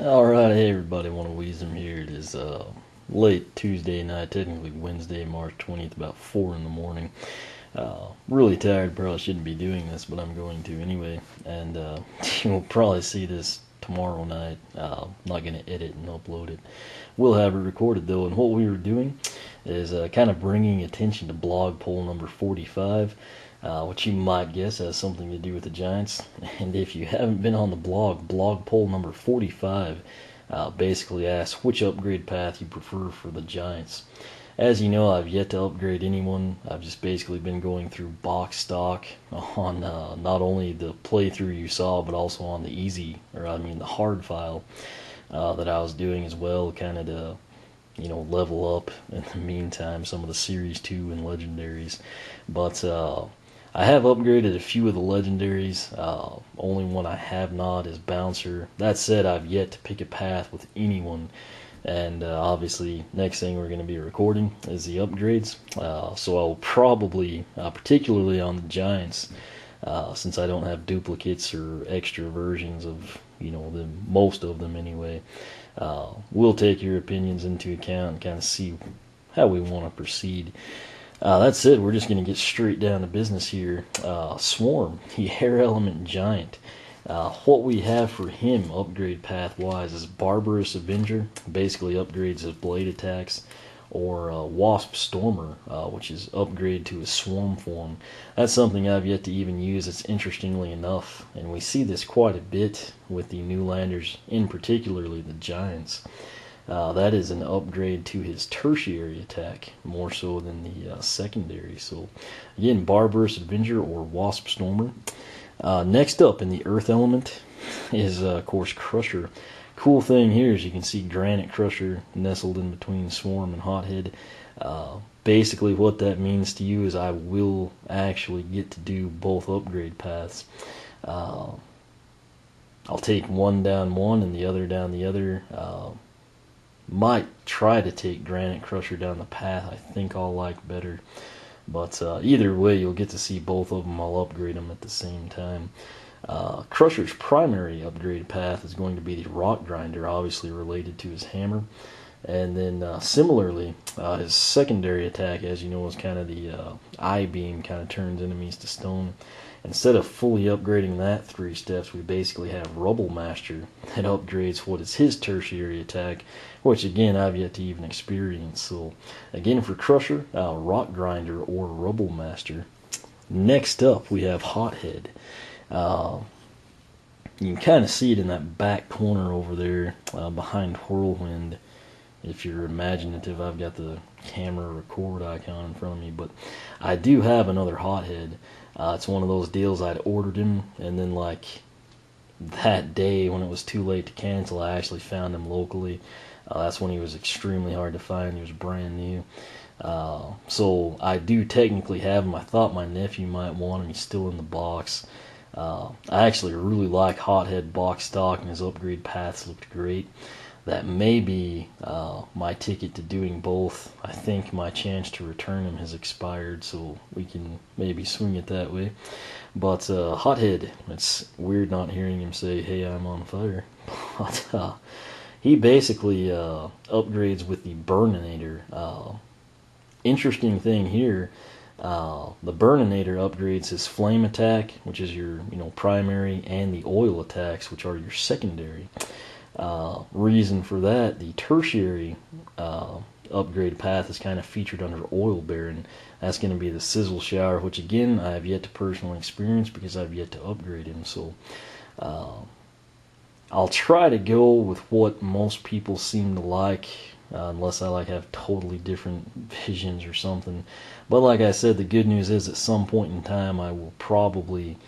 Alright, hey everybody, one of Weezem here. It is late Tuesday night, technically Wednesday, March 20th, about 4 in the morning. Really tired, probably shouldn't be doing this, but I'm going to anyway. And you'll probably see this tomorrow night. Not going to edit and upload it. We'll have it recorded though, and what we were doing is kind of bringing attention to blog poll number 45. Which you might guess has something to do with the Giants. And if you haven't been on the blog poll number 45 basically asks which upgrade path you prefer for the Giants. As you know, I've yet to upgrade anyone. I've just basically been going through box stock on not only the playthrough you saw, but also on the hard file that I was doing as well, kind of to level up in the meantime some of the Series 2 and Legendaries. But I have upgraded a few of the legendaries. Only one I have not is Bouncer. That said, I've yet to pick a path with anyone. And obviously, next thing we're going to be recording is the upgrades. So I'll probably, particularly on the Giants, since I don't have duplicates or extra versions of, most of them anyway, we'll take your opinions into account and kind of see how we want to proceed. That's it. We're just going to get straight down to business here. Swarm, the Air Element Giant. What we have for him, upgrade path-wise, is Barbarous Avenger. Basically upgrades his blade attacks. Or Wasp Stormer, which is upgrade to his Swarm form. That's something I've yet to even use. It's interestingly enough. And we see this quite a bit with the Newlanders, in particularly the Giants. That is an upgrade to his tertiary attack, more so than the secondary. So, again, Barbarous Avenger or Wasp Stormer. Next up in the Earth Element is, of course, Crusher. Cool thing here is you can see Granite Crusher nestled in between Swarm and Hothead. Basically, what that means to you is I will actually get to do both upgrade paths. I'll take one down one and the other down the other. Might try to take Granite Crusher down the path I think I'll like better. But either way, you'll get to see both of them. I'll upgrade them at the same time. Crusher's primary upgrade path is going to be the Rock Grinder, obviously related to his hammer. And then similarly, his secondary attack, as you know, is kind of the Eye Beam, kind of turns enemies to stone. Instead of fully upgrading that 3 steps, we basically have Rubble Master that upgrades what is his tertiary attack, which again I've yet to even experience. So again for Crusher, Rock Grinder or Rubble Master. Next up we have Hothead. You can kind of see it in that back corner over there behind Whirlwind. If you're imaginative, I've got the camera record icon in front of me, but I do have another Hothead. It's one of those deals I'd ordered him, and then like that day when it was too late to cancel, I actually found him locally. That's when he was extremely hard to find. He was brand new. So I do technically have him. I thought my nephew might want him. He's still in the box. I actually really like Hothead box stock, and his upgrade paths looked great. That may be my ticket to doing both. I think my chance to return him has expired, so we can maybe swing it that way. But Hothead, it's weird not hearing him say, "Hey, I'm on fire." But he basically upgrades with the Burninator. Interesting thing here, the Burninator upgrades his Flame attack, which is your primary, and the Oil attacks, which are your secondary. Reason for that, the tertiary upgrade path is kind of featured under Oil Baron. That's going to be the Sizzle Shower, which again I have yet to personally experience because I've yet to upgrade him. So I'll try to go with what most people seem to like, unless I have totally different visions or something. But like I said, the good news is at some point in time I will probably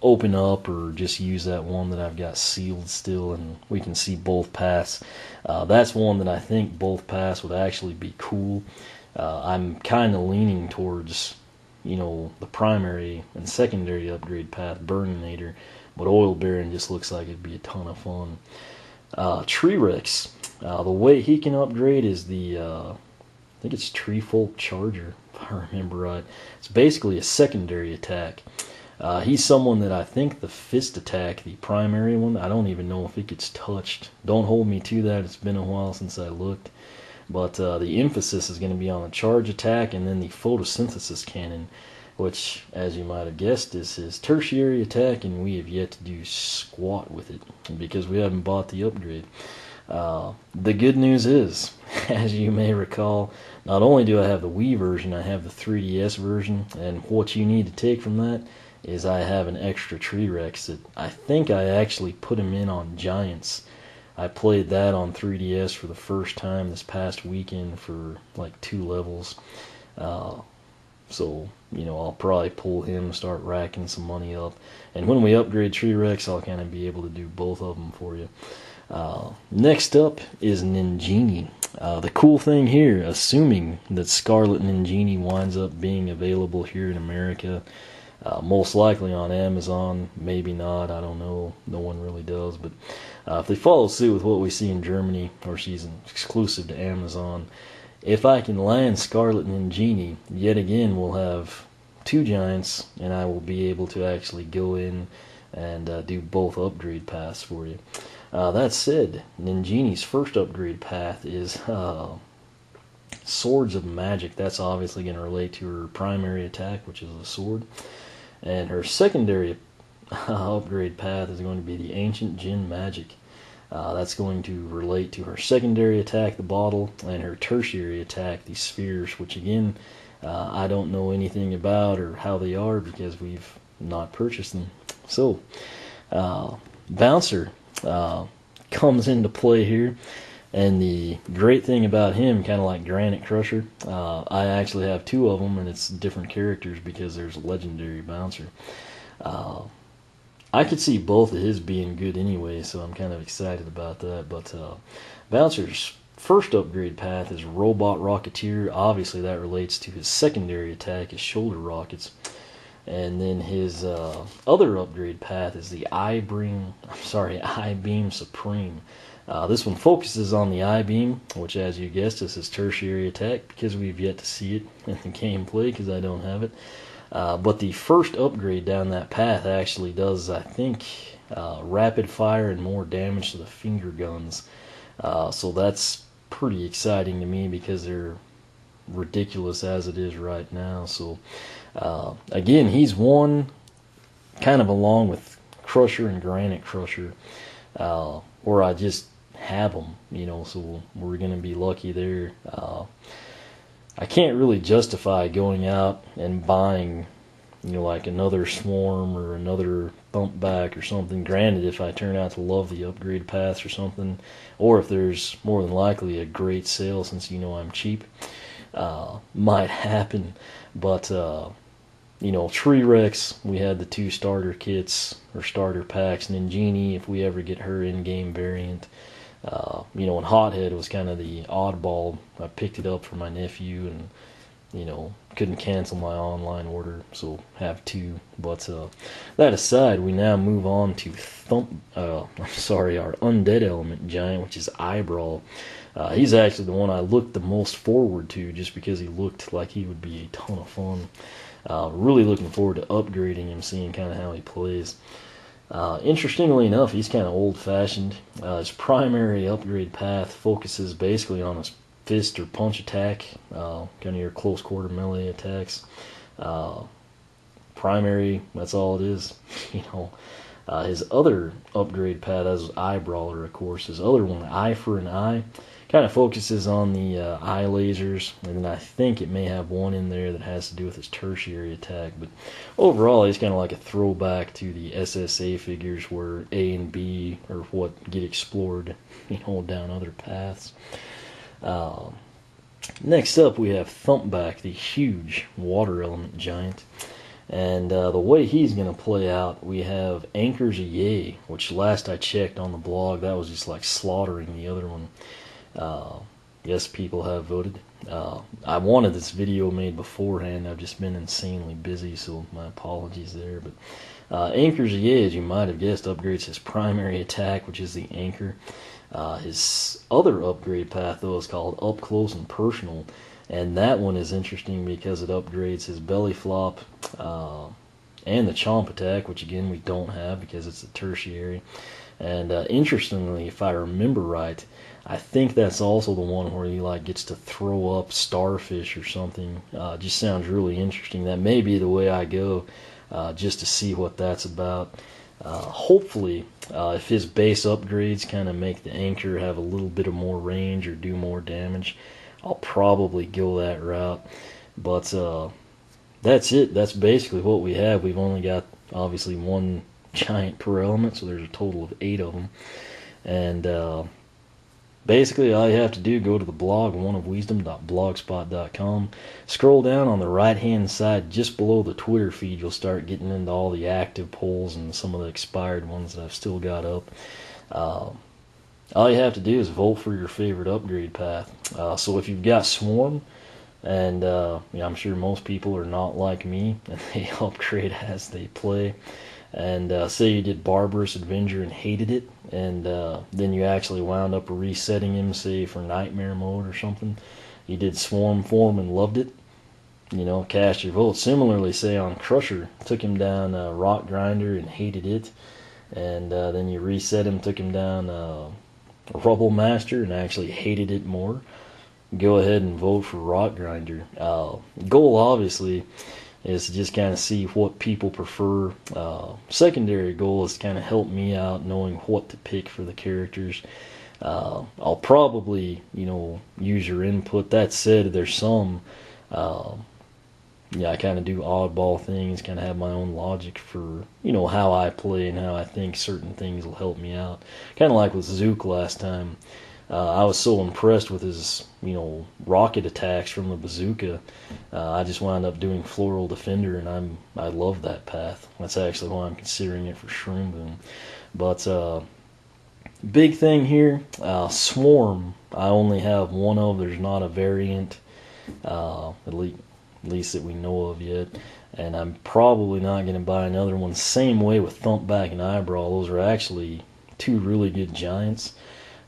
open up or just use that one that I've got sealed still, and we can see both paths. That's one that I think both paths would actually be cool. I'm kind of leaning towards the primary and secondary upgrade path, Burninator, but Oil Baron just looks like it'd be a ton of fun. Tree Rex, the way he can upgrade is the I think it's Tree Folk Charger, if I remember right. It's basically a secondary attack. He's someone that I think the fist attack, the primary one, I don't even know if it gets touched. Don't hold me to that. It's been a while since I looked. But the emphasis is going to be on the charge attack and then the photosynthesis cannon, which, as you might have guessed, is his tertiary attack, and we have yet to do squat with it because we haven't bought the upgrade. The good news is, as you may recall, not only do I have the Wii version, I have the 3DS version, and what you need to take from that is I have an extra T-Rex that I think I actually put him in on Giants. I played that on 3DS for the first time this past weekend for like 2 levels. So, I'll probably pull him, start racking some money up. And when we upgrade T-Rex, I'll kind of be able to do both of them for you. Next up is Ninjini. The cool thing here, assuming that Scarlet Ninjini winds up being available here in America, most likely on Amazon, maybe not, I don't know, no one really does, but if they follow suit with what we see in Germany, or she's exclusive to Amazon, if I can land Scarlet Ninjini, yet again we'll have 2 Giants, and I will be able to actually go in and do both upgrade paths for you. That said, Ninjini's first upgrade path is Swords of Magic. That's obviously going to relate to her primary attack, which is a sword. And her secondary upgrade path is going to be the Ancient Djinn Magic. That's going to relate to her secondary attack, the bottle, and her tertiary attack, the spheres, which again, I don't know anything about or how they are because we've not purchased them. So, Bouncer comes into play here. And the great thing about him, kind of like Granite Crusher, I actually have 2 of them, and it's different characters because there's a legendary Bouncer. I could see both of his being good anyway, so I'm kind of excited about that. But Bouncer's first upgrade path is Robot Rocketeer. Obviously, that relates to his secondary attack, his shoulder rockets. And then his other upgrade path is the I-Beam Supreme. This one focuses on the I-Beam, which, as you guessed, is his tertiary attack, because we've yet to see it in the gameplay, because I don't have it. But the first upgrade down that path actually does, I think, rapid fire and more damage to the finger guns. So that's pretty exciting to me, because they're ridiculous as it is right now. So, again, he's one, kind of along with Crusher and Granite Crusher, where I just have them, so we're going to be lucky there. I can't really justify going out and buying, like another Swarm or another Thumpback or something. Granted, if I turn out to love the upgrade paths or something, or if there's more than likely a great sale, since I'm cheap, might happen. But T-Rex, we had the 2 starter kits or starter packs. Ninjini, if we ever get her in-game variant. And Hothead was kind of the oddball. I picked it up for my nephew, and couldn't cancel my online order, so have 2. But that aside, we now move on to our Undead Element Giant, which is Eye-Brawl. He's actually the one I looked the most forward to, just because he looked like he would be a ton of fun. Really looking forward to upgrading him, seeing kind of how he plays. Interestingly enough, he's kind of old-fashioned. His primary upgrade path focuses basically on his fist or punch attack, kind of your close-quarter melee attacks. Primary, that's all it is. His other upgrade path, as Eye-Brawler, of course, his other one, Eye for an Eye, kind of focuses on the eye lasers, and then I think it may have one in there that has to do with his tertiary attack. But overall, he's kind of like a throwback to the SSA figures, where A and B are what get explored, down other paths. Next up, we have Thumpback, the huge water element giant. And the way he's going to play out, we have Anchors a Yay, which last I checked on the blog, that was just like slaughtering the other one. Yes, people have voted. I wanted this video made beforehand. I've just been insanely busy, so my apologies there. But Anchors a Yay, as you might have guessed, upgrades his primary attack, which is the Anchor. His other upgrade path, though, is called Up Close and Personal. And that one is interesting because it upgrades his belly flop and the Chomp Attack, which again we don't have because it's a tertiary. And interestingly, if I remember right, I think that's also the one where he like gets to throw up starfish or something. Just sounds really interesting. That may be the way I go, just to see what that's about. Hopefully, if his base upgrades kind of make the anchor have a little bit of more range or do more damage, I'll probably go that route. But that's it. That's basically what we have. We've only got, obviously, one giant per element, so there's a total of 8 of them. And basically, all you have to do, go to the blog, oneofwisdom.blogspot.com. Scroll down on the right-hand side, just below the Twitter feed, you'll start getting into all the active polls and some of the expired ones that I've still got up. All you have to do is vote for your favorite upgrade path. So if you've got Swarm, and I'm sure most people are not like me, and they upgrade as they play, and say you did Barbarous Avenger and hated it, and then you actually wound up resetting him, say for Nightmare mode or something, you did Swarm form and loved it, cast your vote. Similarly, say on Crusher, took him down Rock Grinder and hated it, and then you reset him, took him down Rubble Master and actually hated it more, go ahead and vote for Rock Grinder. Goal obviously is to just kind of see what people prefer. Secondary goal is to kind of help me out knowing what to pick for the characters. I'll probably use your input. That said, there's some I kind of do oddball things, kind of have my own logic for how I play and how I think certain things will help me out. Kind of like with Zook last time. I was so impressed with his, rocket attacks from the bazooka. I just wound up doing Floral Defender, and I love that path. That's actually why I'm considering it for Shroom Boom. But big thing here, Swarm. I only have one of. There's not a variant, at least that we know of yet. And I'm probably not going to buy another one. Same way with Thumpback and Eye-Brawl. Those are actually 2 really good giants.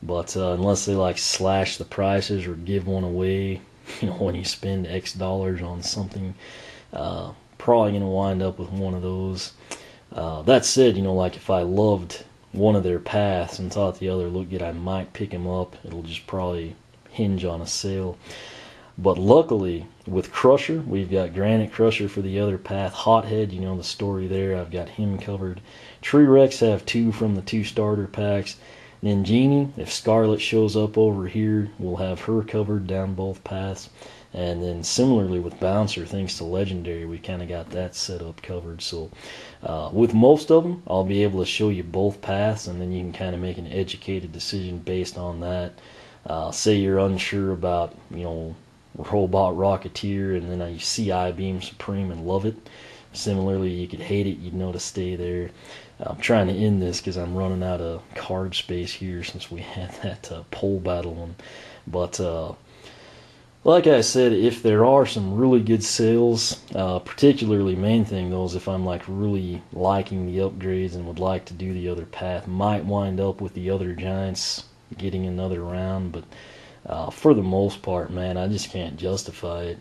But unless they slash the prices or give one away, when you spend X dollars on something, probably going to wind up with one of those. That said, if I loved one of their paths and thought the other looked good, I might pick them up. It'll just probably hinge on a sale. But luckily, with Crusher, we've got Granite Crusher for the other path. Hothead, the story there, I've got him covered. Tree Rex have 2 from the 2 starter packs. Ninjini, if Scarlet shows up over here, we'll have her covered down both paths. And then similarly with Bouncer, thanks to Legendary, we kind of got that set up covered. So with most of them, I'll be able to show you both paths, and then you can kind of make an educated decision based on that. Say you're unsure about, Robot Rocketeer, and then you see I-Beam Supreme and love it. Similarly, you could hate it, you'd know to stay there. I'm trying to end this because I'm running out of card space here since we had that pole battle one. But like I said, if there are some really good sales, particularly main thing though is if I'm really liking the upgrades and would like to do the other path, might wind up with the other giants getting another round. But for the most part, man, I just can't justify it.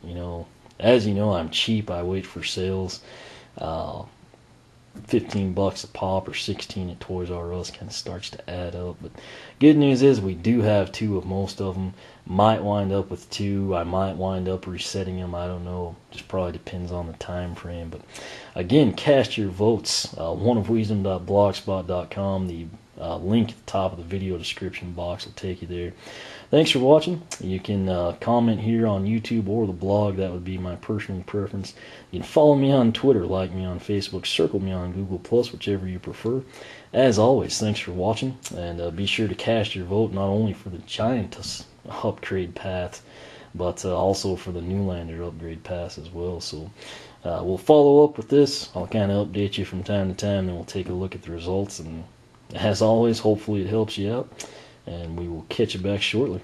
As you know, I'm cheap. I wait for sales. $15 a pop or 16 at Toys R Us kind of starts to add up. But good news is we do have 2 of most of them. Might wind up with 2. I might wind up resetting them. I don't know. Just probably depends on the time frame. But again, cast your votes. oneofwisdom.blogspot.com. The link at the top of the video description box will take you there. Thanks for watching. You can comment here on YouTube or the blog. That would be my personal preference. You can follow me on Twitter, like me on Facebook, circle me on Google+, whichever you prefer. As always, thanks for watching, and be sure to cast your vote not only for the Giants upgrade path, but also for the Newlander upgrade pass as well. So we'll follow up with this. I'll kind of update you from time to time, then we'll take a look at the results. And as always, hopefully it helps you out, and we will catch you back shortly.